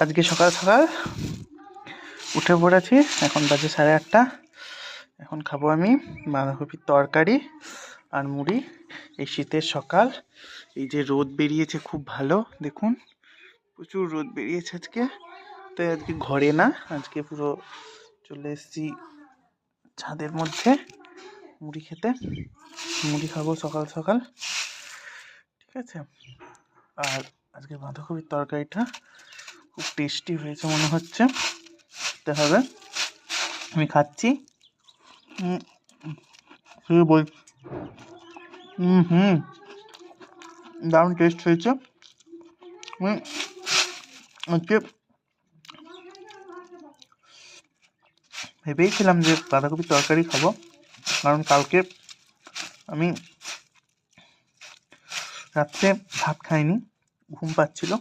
আজকে সকাল সকাল উঠে পড়েছি, এখন বাজে 8:30। এখন খাবো আমি বাঁধাকপির তরকারি আর মুড়ি। এই শীতের সকাল, এই যে রোদ বেরিয়েছে খুব ভালো, দেখুন প্রচুর রোদ বেরিয়েছে আজকে। তাই আজকে ঘরে না, আজকে পুরো চলে এসেছি ছাদের মধ্যে মুড়ি খেতে। মুড়ি খাবো সকাল সকাল, ঠিক আছে। আর আজকে বাঁধাকপির তরকারিটা খুব টেস্টি হয়েছে মনে হচ্ছে, খেতে হবে। আমি খাচ্ছি, বল। দারুণ টেস্ট হয়েছে। আজকে ভেবেইছিলাম যে বাঁধাকপির তরকারি খাবো, কারণ কালকে আমি রাত্রে ভাত খাইনি, ঘুম পাচ্ছিল।